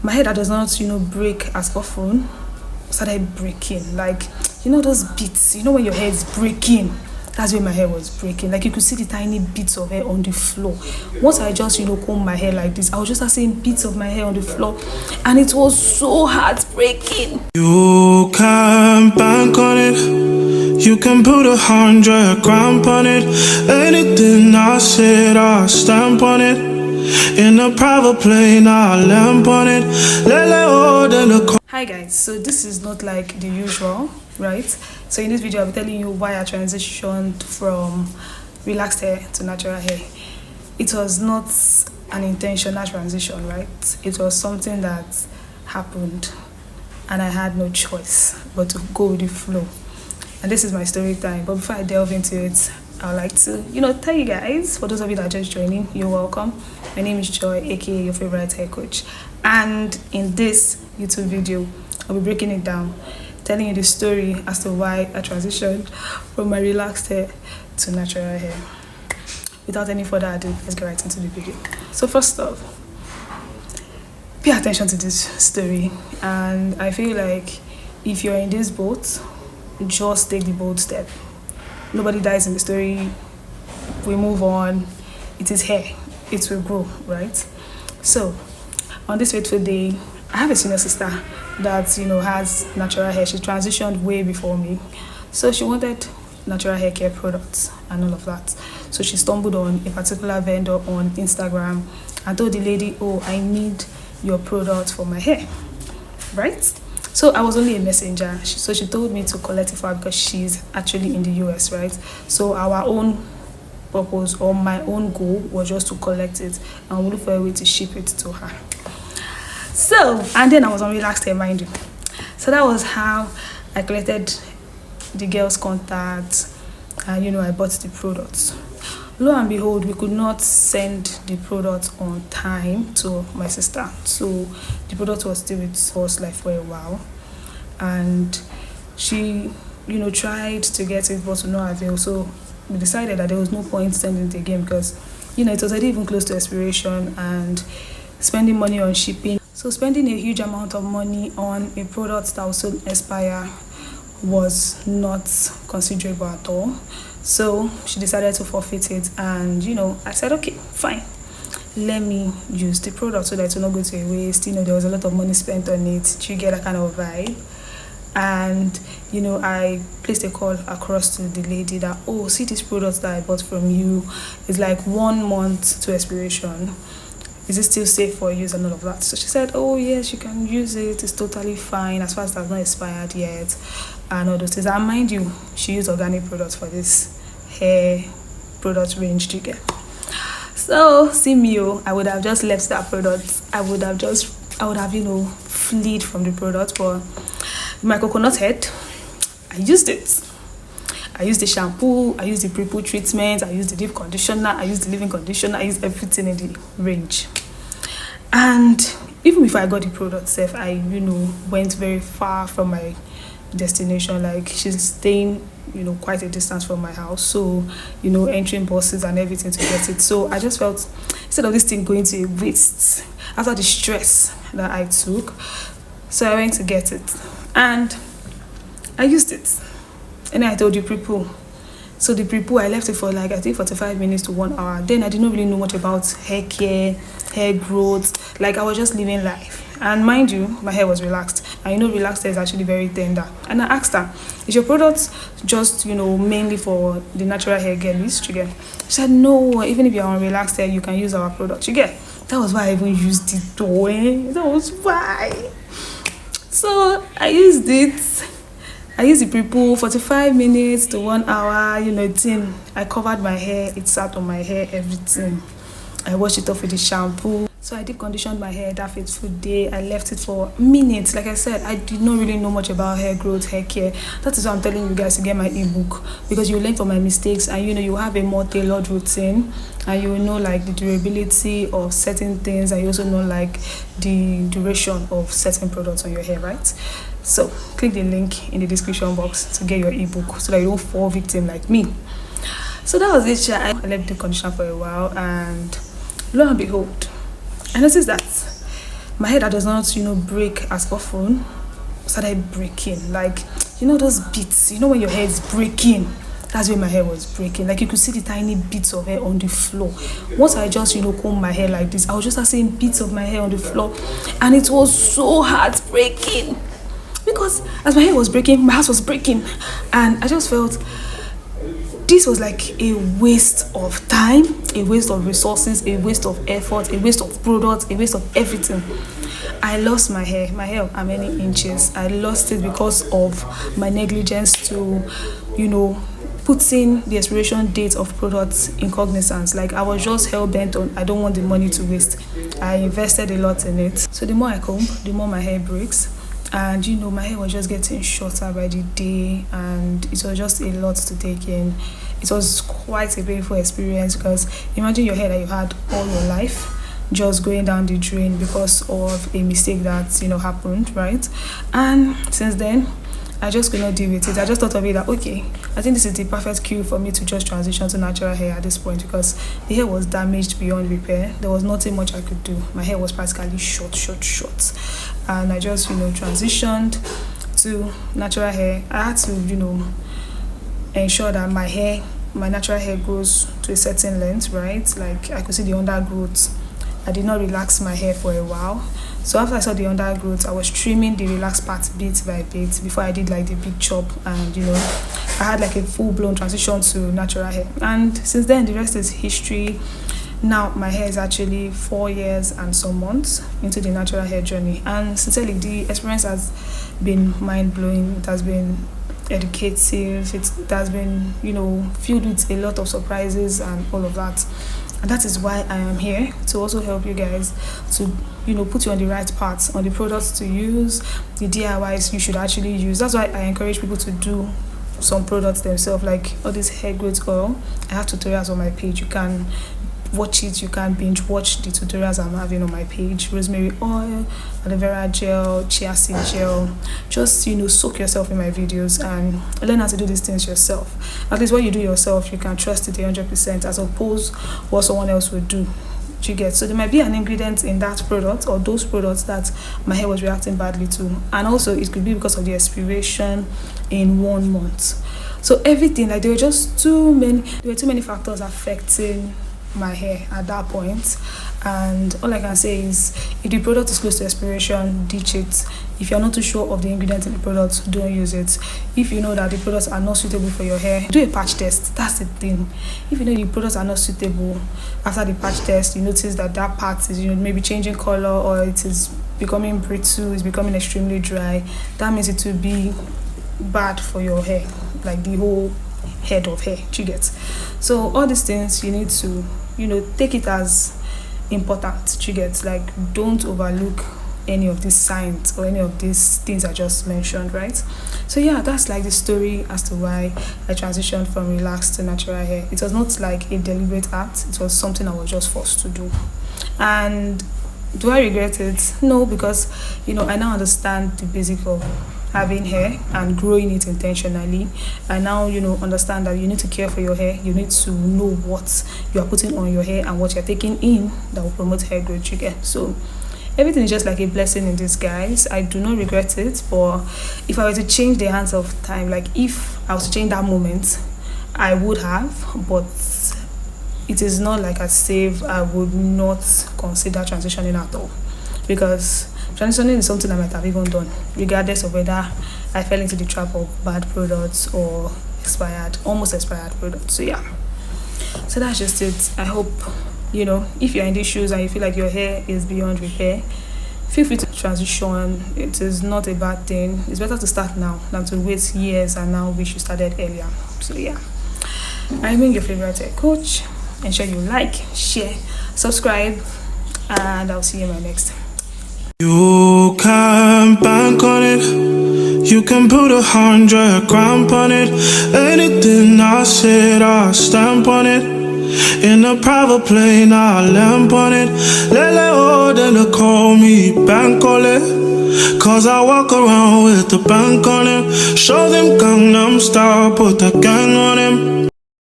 my hair that does not, break as often started breaking. Like, those beats, when your hair is breaking, that's when my hair was breaking. Like, you could see the tiny bits of hair on the floor. Once I just, comb my hair like this, I was just seeing bits of my hair on the floor, and it was so heartbreaking. You can bank on it, you can put 100 grand on it. Anything I said, I'll stamp on it. In a private plane, I'll lamp on it. Hi guys, so this is not like the usual, right? So in this video I'll be telling you why I transitioned from relaxed hair to natural hair. It was not an intentional transition, right? It was something that happened and I had no choice but to go with the flow. And this is my story time. But before I delve into it, I would like to, tell you guys, for those of you that are just joining, you're welcome. My name is Joy, aka your favorite hair coach. And in this YouTube video, I'll be breaking it down, telling you the story as to why I transitioned from my relaxed hair to natural hair. Without any further ado, let's get right into the video. So first off, pay attention to this story. And I feel like if you're in this boat, just take the bold step. Nobody dies in the story. We move on. It is hair. It will grow, right? So, on this fateful day, I have a senior sister that, has natural hair. She transitioned way before me. So she wanted natural hair care products and all of that. So she stumbled on a particular vendor on Instagram and told the lady, oh, I need your product for my hair, right? So I was only a messenger. So she told me to collect it for her because she's actually in the US, right? So our own purpose or my own goal was just to collect it and we'll look for a way to ship it to her. So, and then I was on relaxed hair, mind you. So that was how I collected the girl's contact and, I bought the products. Lo and behold, we could not send the product on time to my sister. So the product was still with us like for a while. And she, tried to get it, but to no avail. So we decided that there was no point sending it again because, it was already even close to expiration and spending money on shipping. So spending a huge amount of money on a product that will soon expire was not considerable at all. So she decided to forfeit it, and I said, okay, fine, let me use the product so that it will not go to a waste. There was a lot of money spent on it. You get that kind of vibe. And I placed a call across to the lady that, oh, see this product that I bought from you, it's like 1 month to expiration. Is it still safe for use and all of that? So she said, oh yes, you can use it, it's totally fine as far as it has not expired yet and all those things. And mind you, she used organic products for this hair product range, you get. So see me, I would have just left that product. I would have fled from the product. But my coconut head, I used it. I used the shampoo, I used the pre-poo treatment, I used the deep conditioner, I used the leave-in conditioner, I used everything in the range. And even before I got the product self, I went very far from my destination. Like, she's staying quite a distance from my house, so entering buses and everything to get it. So I just felt, instead of this thing going to a waste after the stress that I took, so I went to get it and I used it. And then I told you pre-poo. So the pre-poo, I left it for like, I think 45 minutes to 1 hour. Then I didn't really know much about hair care, hair growth. Like, I was just living life. And mind you, my hair was relaxed. And relaxed hair is actually very tender. And I asked her, is your product just, mainly for the natural hair girlies? She said, no, even if you're on relaxed hair, you can use our product. That was why I even used it though. That was why. So I used it. I used the pre-poo, 45 minutes to 1 hour, I covered my hair, it sat on my hair, everything. I washed it off with the shampoo. So I deep conditioned my hair that fateful day. I left it for minutes. Like I said, I did not really know much about hair growth, hair care. That is why I'm telling you guys to get my ebook, because you learn from my mistakes and you have a more tailored routine, and you know like the durability of certain things, and you also know like the duration of certain products on your hair, right? So click the link in the description box to get your ebook so that you don't fall victim like me. So that was it. I left the conditioner for a while, and lo and behold, I noticed that my hair that does not, break as often started breaking. Like, those bits, when your hair is breaking, that's when my hair was breaking. Like, you could see the tiny bits of hair on the floor. Once I just, comb my hair like this, I was just seeing bits of my hair on the floor, and it was so heartbreaking because as my hair was breaking, my house was breaking, and I just felt this was like a waste of time, a waste of resources, a waste of effort, a waste of products, a waste of everything. I lost my hair. My hair are many inches. I lost it because of my negligence to, putting the expiration date of products in cognizance. Like, I was just hell bent on, I don't want the money to waste. I invested a lot in it. So the more I comb, the more my hair breaks. And my hair was just getting shorter by the day, and it was just a lot to take in. It was quite a painful experience because imagine your hair that you had all your life just going down the drain because of a mistake that happened, right? And since then I just could not deal with it. I just thought of it that, okay, I think this is the perfect cue for me to just transition to natural hair at this point, because the hair was damaged beyond repair. There was nothing much I could do. My hair was practically short. And I just, transitioned to natural hair. I had to, ensure that my natural hair grows to a certain length, right? Like, I could see the undergrowth. I did not relax my hair for a while. So after I saw the undergrowth, I was trimming the relaxed part bit by bit before I did like the big chop, and I had like a full-blown transition to natural hair. And since then, the rest is history. Now my hair is actually 4 years and some months into the natural hair journey, and sincerely the experience has been mind-blowing. It has been educative. It has been filled with a lot of surprises and all of that. And that is why I am here, to also help you guys to put you on the right path, on the products to use, the DIYs you should actually use. That's why I encourage people to do some products themselves, like all this hair growth oil. I have tutorials on my page. You can watch it, you can binge watch the tutorials I'm having on my page. Rosemary oil, aloe vera gel, chia seed gel. Just soak yourself in my videos and learn how to do these things yourself. At least what you do yourself, you can trust it 100%, as opposed what someone else would do. You get? So there might be an ingredient in that product or those products that my hair was reacting badly to, and also it could be because of the expiration in 1 month. So everything, like, there were too many factors affecting my hair at that point. And all I can say is, if the product is close to expiration, ditch it. If you're not too sure of the ingredients in the product, don't use it. If you know that the products are not suitable for your hair, do a patch test. That's the thing. If you know the products are not suitable, after the patch test you notice that part is maybe changing color, or it is becoming brittle, it's becoming extremely dry, that means it will be bad for your hair, like the whole head of hair. You get? So all these things you need to take it as important. You get? Like, don't overlook any of these signs or any of these things I just mentioned, right? So yeah, that's like the story as to why I transitioned from relaxed to natural hair. It was not like a deliberate act. It was something I was just forced to do. And do I regret it? No, because I now understand the basic of having hair and growing it intentionally. I now understand that you need to care for your hair. You need to know what you are putting on your hair and what you're taking in that will promote hair growth. Again, so everything is just like a blessing in disguise. I do not regret it. But if I were to change the hands of time, like if I was to change that moment, I would have. But it is not like as if I would not consider transitioning at all, because transitioning is something I might have even done, regardless of whether I fell into the trap of bad products or almost expired products. So yeah, so that's just it. I hope if you're in these shoes and you feel like your hair is beyond repair, feel free to transition. It is not a bad thing. It's better to start now than to wait years and now wish you started earlier. So yeah, I remain your favorite hair coach. Ensure you like, share, subscribe, and I'll see you in my next. You can bank on it. You can put 100 grand on it. Anything I said, I'll stamp on it. In a private plane, I'll lamp on it. Lele, then call me bank on it. Cause I walk around with the bank on it. Show them Gangnam Style, put the gang on him.